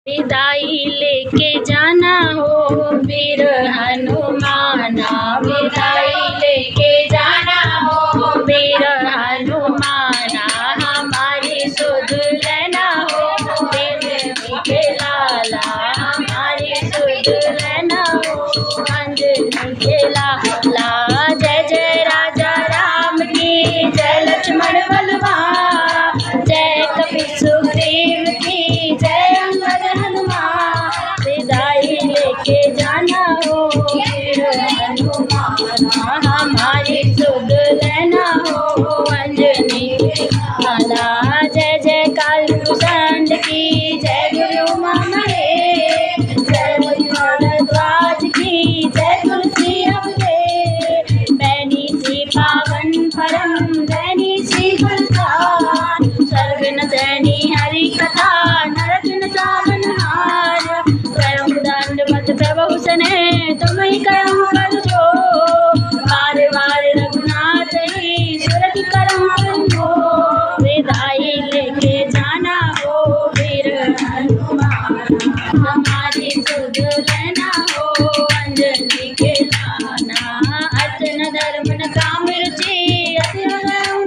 विदाई लेके जाना हो वीर हनुमाना, विदाई लेके जाना हो वीर हनुमाना, हमारी सुध लेना हो वीर के लाला, हमारी सुध लेना हो अंजनी के लाला। जय जय राजा राम की, जय लक्ष्मण बलवान, जय कपि सुग्रीव की, जय अंगद हनुमान, विदाई लेके जाना हो वीर हनुमाना, हमारी सुध लेना हो अंजनी के लाला। जय जय काल भूषण की, जय गुरु महेश, जय भारद्वाज की, जय तुलसी अवधेश, बैनी सी पावन परम दैनी सी गुलजार, सर्ग न सैनी हरि कथा नरक न सावन हार, करम दंडवत प्रभु सने तुम ही करम कर जो, बार बार रघुनाथ ही सुरति करम हो, विदाई लेके जाना हो वीर हनुमाना, हमारी सुध लेना हो अंजनी के लाना। अर्चन धर्म न काम रुचि अति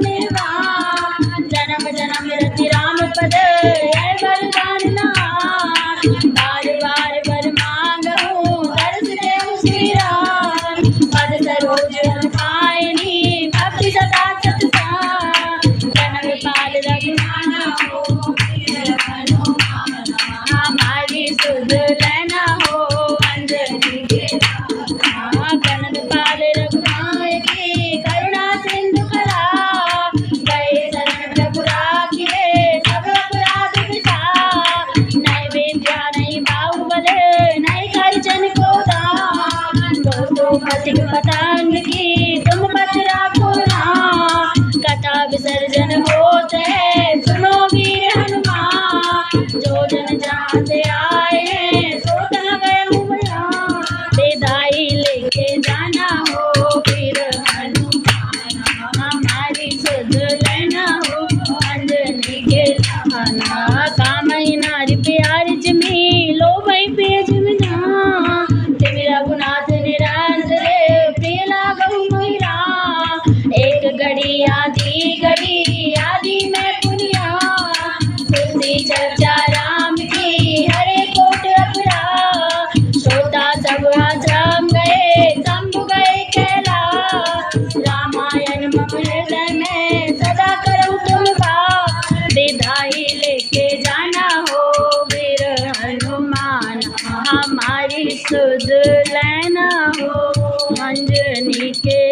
निर्वाण, जन्म जन्म रति राम पद है वरदान नाम, बार बार वर मांगहु दर्श देहु श्री राम, पद सरोज रम पायनी भक्ति सदा सतसाम, जन्म पाल रघुनाना हो वीर हनुमाना, हमारी सुध लेना हो अंजनी के लाना। कनक पाल रघुनाय की करुणा सिंधु करा, गए शरण प्रभु राखिए सब अपराध विसार, नहीं विद्या नहीं बाहुबल नहीं खर्चन को दान, दो पथिक पतंग की तुम पथ राखो राम, कथा विसर्जन होते है सुनो वीर हनुमान, जो जन जहाँ से आए हैं सो तहाँ गए हूँ बयान, विदाई लेके जाना हो वीर हनुमाना, हमारी सुध लेना हो अंजनी के लाना। कामही नारी प्यार जमी लो भाई पेज में जा, तिमि रघुनाथ निरंतर प्रिय लागहु मोहिरा, एक घड़ी आदि में पुनिया, तुलसी चर्चा राम की हरे कोट अपराध, श्रोता सब आश्रम गए शंभु गए कैलाश, रामायण मम हृदय में सदा करहु तुम वास, विदाई लेके जाना हो वीर हनुमाना, हमारी सुध लेना हो अंजनी के